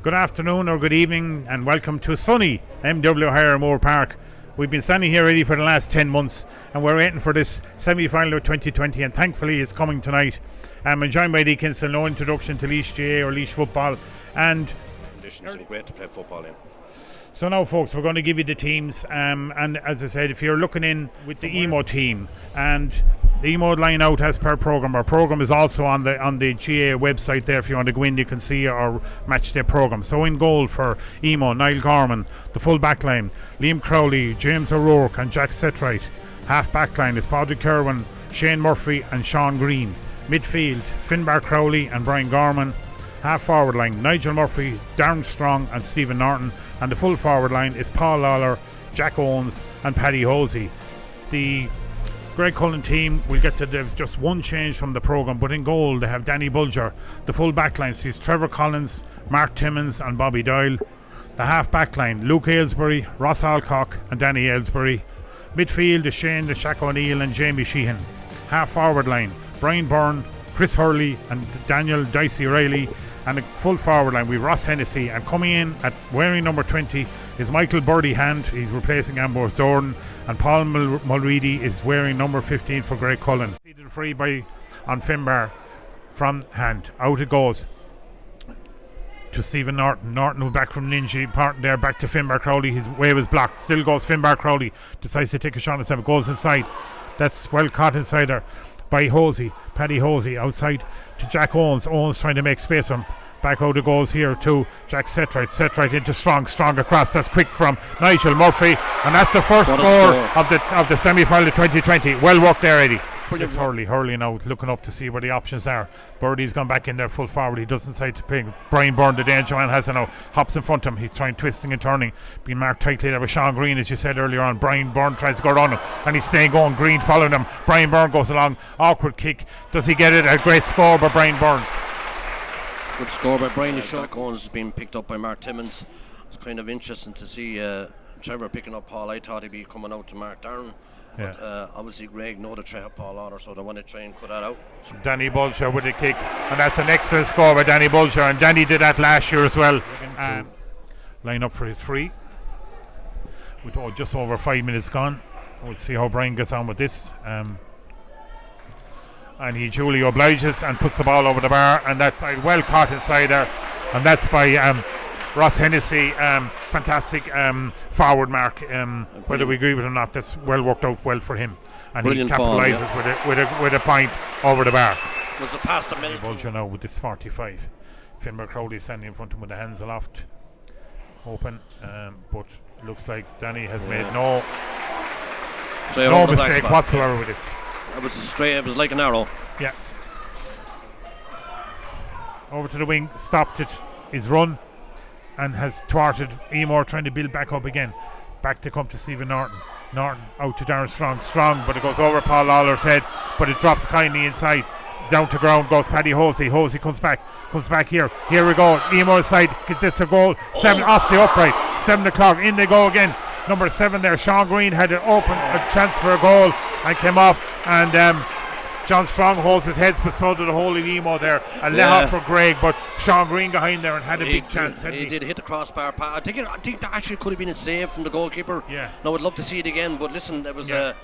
Good afternoon or good evening and welcome to sunny MW Hire Moor Park. We've been standing here ready for the last 10 months and we're waiting for this semi-final of 2020 and thankfully it's coming tonight. I'm joined by Lee Kinsella, no introduction to Laois GA or Laois football, and conditions are great to play football in. So now folks, we're going to give you the teams and as I said, if you're looking in with the Emo team and the Emo line out as per programme, our programme is also on the GA website there. If you want to go in you can see our match day programme. So in goal for Emo, Niall Gorman. The full back line, Liam Crowley, James O'Rourke and Jack Setwright. Half back line is Padraig Kerwin, Shane Murphy and Sean Green. Midfield, Finbar Crowley and Brian Gorman. Half forward line, Nigel Murphy, Darren Strong and Stephen Norton. And the full forward line is Paul Lawler, Jack Owens and Paddy Hosey. The Graiguecullen team will get to just one change from the programme, but in goal they have Danny Bulger. The full back line sees Trevor Collins, Mark Timmins and Bobby Doyle. The half back line, Luke Aylesbury, Ross Alcock and Danny Aylesbury. Midfield is Shane the Shack O'Neill and Jamie Sheehan. Half forward line, Brian Byrne, Chris Hurley and Daniel Dicey Riley. And the full forward line, we've Ross Hennessy, and coming in at wearing number 20 is Michael Birdie Hand. He's replacing Ambrose Dorn, and Paul Mulready is wearing number 15 for Graiguecullen. Feeded free on Finbar from Hand. Out it goes to Stephen Norton. Norton who back from Ninja, part there back to Finbar Crowley. His way was blocked. Still goes Finbar Crowley. Decides to take a shot instead. Goes inside. That's well caught inside there by Hosey, Paddy Hosey, outside to Jack Owens. Owens trying to make space for him. Back out it goes here to Jack Setwright. Setwright into Strong across. That's quick from Nigel Murphy, and that's the first score of the semi-final of 2020. Well worked there, Eddie. It's Hurley now looking up to see where the options are. Birdie's gone back in there full forward. He doesn't decide to ping. Brian Byrne, the danger man, has it now. Hops in front of him. He's trying twisting and turning. Being marked tightly there with Sean Green, as you said earlier on. Brian Byrne tries to go around him and he's staying going. Green following him. Brian Byrne goes along. Awkward kick. Does he get it? A great score by Brian Byrne. Good score by Brian. Jack Owens has been picked up by Mark Timmins. It's kind of interesting to see Trevor picking up Paul. I thought he'd be coming out to Mark Darren. But obviously Greg know the try of Paul Lauder, so they want to try and cut that out. Danny Bulger with a kick, and that's an excellent score by Danny Bulger, and Danny did that last year as well. Line up for his free with just over 5 minutes gone. We'll see how Brian gets on with this. And he duly obliges and puts the ball over the bar, and that's well caught inside there, and that's by Ross Hennessy. Fantastic forward mark, whether we agree with it or not. That's well worked out well for him, and brilliant, he capitalises with a point over the bar. Was it past a minute? Bulger now with this 45. Finbar Crowley standing in front of him with the hands aloft, open, but it looks like Danny has made no mistake whatsoever with this. It was straight. It was like an arrow. Yeah. Over to the wing, stopped his run, and has thwarted Emor trying to build back up again. Back to come to Stephen Norton. Norton out to Darren Strong, but it goes over Paul Lawler's head, but it drops kindly inside. Down to ground goes Paddy Hosey. Hosey comes back here. Here we go. Emor side, get this a goal. 7 off the upright. 7 o'clock. In they go again. Number 7 there. Sean Green had a chance for a goal and came off, and John Strong holds his head, but so did the whole of Emo there. A let off for Greg, but Sean Green behind there and had a big chance. He did hit the crossbar. I think that actually could have been a save from the goalkeeper. Yeah. Now I'd love to see it again, but listen, it was a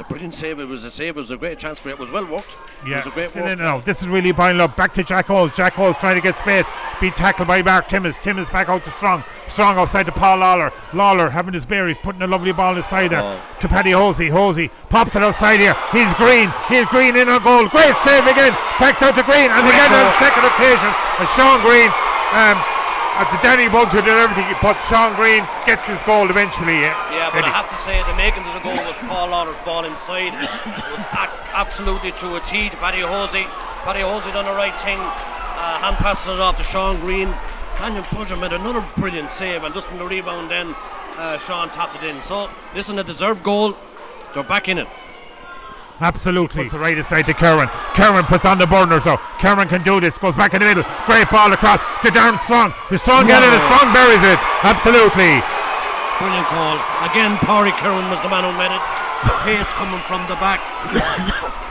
brilliant save. It was a save. It was a great chance for it. It was well worked. Yeah. It was a great work. No, this is really piling up. Back to Jack Holes. Jack Holes trying to get space. Being tackled by Mark Timmins. Timmins back out to Strong. Strong outside to Paul Lawler. Lawler having his berries, putting a lovely ball inside there to Paddy Hosey. Hosey pops it outside here. He's Green in on goal. Great save again. Backs out to Green, and again on the second occasion. And Sean Green, the Danny Bulger did everything, but Sean Green gets his goal eventually. Yeah, but I have to say the making of the goal was Paul Lawler's ball inside. It was absolutely to a T to Paddy Hosey. Paddy Hosey done the right thing. Hand passes it off to Sean Green. Daniel Bulger made another brilliant save, and just from the rebound then Sean tapped it in. So listen, a deserved goal. They're back in it. Absolutely. Puts the right side to Kerwin. Kerwin puts on the burner, so Kerwin can do this. Goes back in the middle. Great ball across to Darren Strong. The Strong get it, and Strong buries it. Absolutely. Brilliant call. Again, Padraig Kerwin was the man who made it. Pace coming from the back.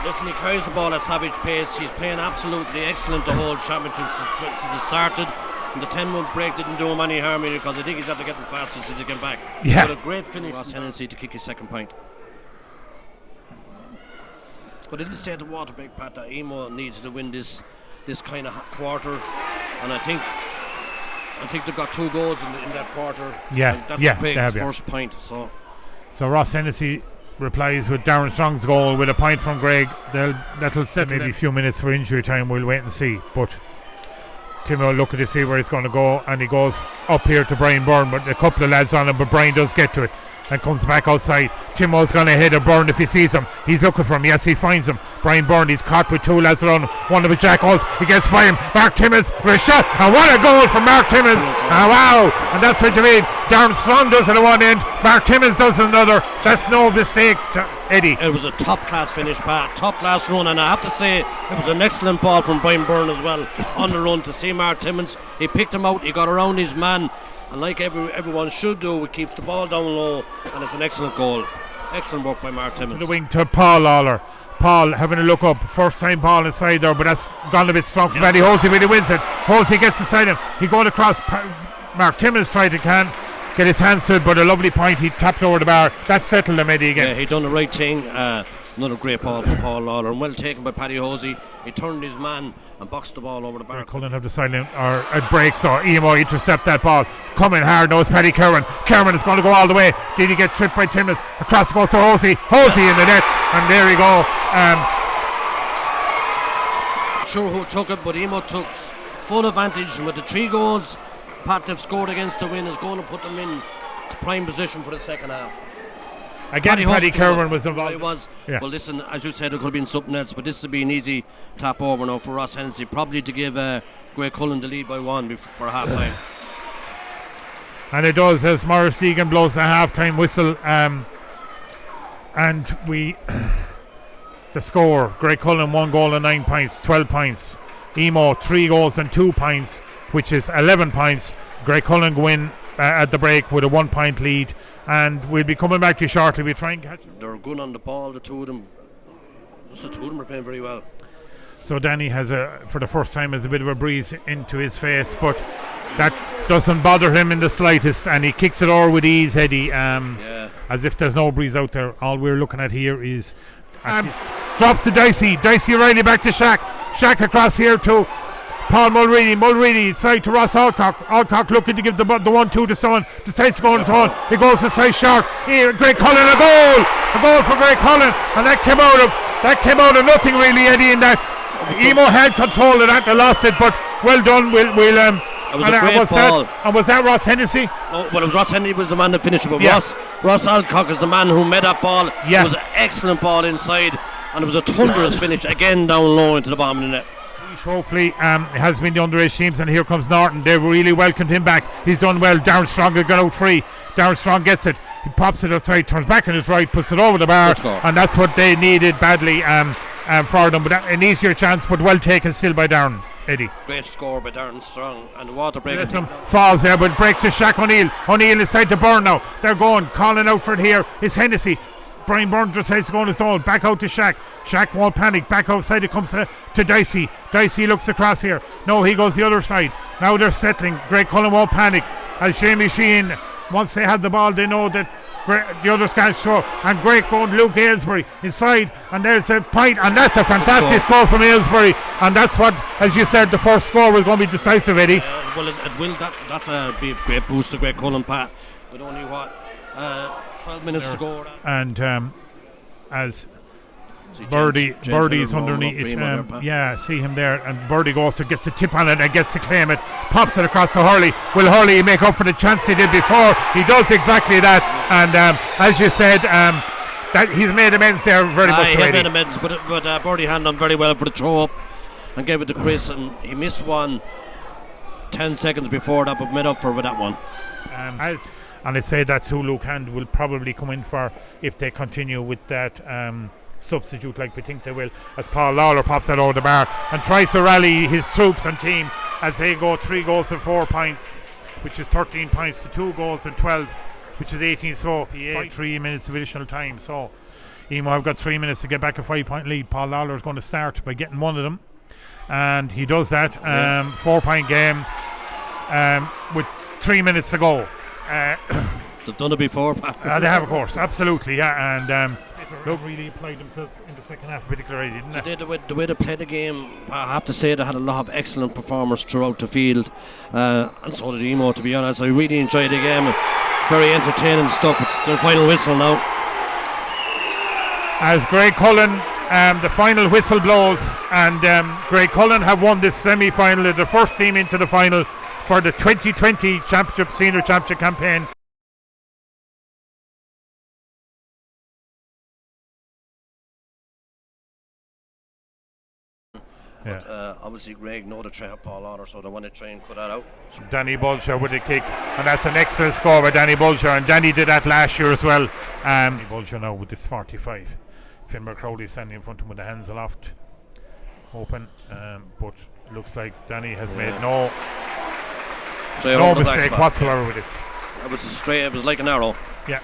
Listen, he carries the ball at savage pace. He's playing absolutely excellent the whole championship since it started. And the 10-month break didn't do him any harm because I think he's after getting faster since he came back. Yeah. But a great finish. Ross Hennessy to kick his second point. But I did say to Waterbeck, Pat, that Emo needs to win this kind of quarter, and I think they've got 2 goals in that quarter. Yeah, that's Craig's first point. So Ross Hennessy replies with Darren Strong's goal with a point from Greg. That'll set maybe a few minutes for injury time. We'll wait and see. But Tim will look to see where he's going to go, and he goes up here to Brian Byrne, but a couple of lads on him, but Brian does get to it and comes back outside. Timo's going to hit a Byrne if he sees him. He's looking for him. Yes, he finds him. Brian Byrne, he's caught with 2 lads around him. One of the Jack Halls. He gets by him. Mark Timmins with a shot. And what a goal from Mark Timmins. Wow. And that's what you mean. Darren Strong does it at one end. Mark Timmins does it another. That's no mistake, Eddie. It was a top-class finish, Pat. Top-class run. And I have to say, it was an excellent ball from Brian Byrne as well on the run to see Mark Timmins. He picked him out. He got around his man. And like everyone should do, it keeps the ball down low, and it's an excellent goal. Excellent work by Mark Timmins. To the wing to Paul Lawler. Paul having a look up. First time ball inside there, but that's gone a bit strong from Eddie Holty when he wins it. Holty gets inside him. He going across. Mark Timmins tried to get his hands to it, but a lovely point. He tapped over the bar. That settled him, Eddie, again. Yeah, he done the right thing. Another great ball from Paul Lawler, and well taken by Paddy Hosey. He turned his man and boxed the ball over the bar. Graiguecullen have the silent or it breaks, so Emo intercept that ball. Coming hard now is Paddy Kerwin. Kerwin is going to go all the way. Did he get tripped by Timmins? Across goes to Hosey. Hosey in the net, and there you go. Sure who took it, but Emo took full advantage, and with the 3 goals Pat have scored against the win is going to put them in to prime position for the second half. Again, Paddy Kerwin was involved. Well, listen, as you said, it could have been something else, but this would be an easy tap over now for Ross Hennessy, probably to give Graiguecullen the lead by 1 for half time. And it does, as Morris Egan blows the half time whistle. And the score: Graiguecullen 1 goal and 9 points, 12 points. Emo 3 goals and 2 points, which is 11 points. Graiguecullen go in at the break with a 1 point lead, and we'll be coming back to you shortly. We try and catch them. They're good on the ball, the 2 of them. The 2 of them are playing very well. So Danny has for the first time, has a bit of a breeze into his face, but that doesn't bother him in the slightest, and he kicks it over with ease, Eddie, as if there's no breeze out there. All we're looking at here is drops to Dicey Riley back to Shaq across here to Paul Mulready side to Ross Alcock looking to give the 1-2 to someone. Decides to go on his own. He goes to side short. Graiguecullen, a goal for Graiguecullen, and that came out of nothing really, Eddie. In that Emo had control of that, they lost it, but well done. It was a great ball. And was that Ross Hennessy? Oh, well, it was Ross Hennessy was the man that finished it, but Ross Alcock is the man who made that ball. Yeah. It was an excellent ball inside, and it was a thunderous finish again down low into the bottom of the net. Hopefully has been the underage teams, and here comes Norton. They really welcomed him back. He's done well. Darren Strong got out free. Darren Strong gets it. He pops it outside, turns back on his right, puts it over the bar, and that's what they needed badly for them. But an easier chance, but well taken still by Darren, Eddie. Great score by Darren Strong, and the water break. Some falls there, but breaks to Shaq O'Neill. O'Neill is side to Byrne now. They're calling out for it here. Is Hennessy. Brian Byrne decides to go on his own. Back out to Shaq. Shaq won't panic. Back outside it comes to Dicey. Dicey looks across here. No, he goes the other side. Now they're settling. Graiguecullen won't panic. As Jamie Sheehan, once they have the ball, they know that the others can't show. And great going Luke Aylesbury inside. And there's a point. And that's a fantastic score from Aylesbury. And that's what, as you said, the first score was going to be decisive, Eddie. Well, it will. That's be a great boost to Graiguecullen, Pat. With only 12 minutes to go. And as Birdie's underneath it, see him there, and Birdie goes to gets the tip on it and gets to claim it, pops it across to Hurley. Will Hurley make up for the chance he did before? He does exactly that, and as you said, that he's made amends there very much. He made amends, but Birdie handled him very well for the throw up and gave it to Chris, and he missed one 10 seconds before that, but made up for with that one. And I'd say that's who Luke Hand will probably come in for if they continue with that substitute like we think they will, as Paul Lawler pops that over the bar and tries to rally his troops and team as they go 3 goals and 4 points, which is 13 points to 2 goals and 12, which is 18. So 3 minutes of additional time. So Emo have got 3 minutes to get back a 5-point lead. Paul Lawler is going to start by getting one of them, and he does that. 4-point game. with 3 minutes to go. They've done it before, Pat. They have, of course, absolutely, yeah. And look, really applied themselves in the second half, particularly, didn't they? The way they played the game, I have to say they had a lot of excellent performers throughout the field, and so did Emo. To be honest, I really enjoyed the game. Very entertaining stuff. It's their final whistle now. As Graiguecullen, the final whistle blows, and Graiguecullen have won this semi-final. They're the first team into the final for the 2020 Championship Senior Championship campaign. Obviously, Greg know the try of Paul Lauder, so they want to try and cut that out. Danny Bulger with a kick, and that's an excellent score by Danny Bulger, and Danny did that last year as well. Danny Bulger now with this 45. Finbar Crowley standing in front of him with the hands aloft, open, but looks like Danny has made no mistake whatsoever with this. It was straight. It was like an arrow. Yeah.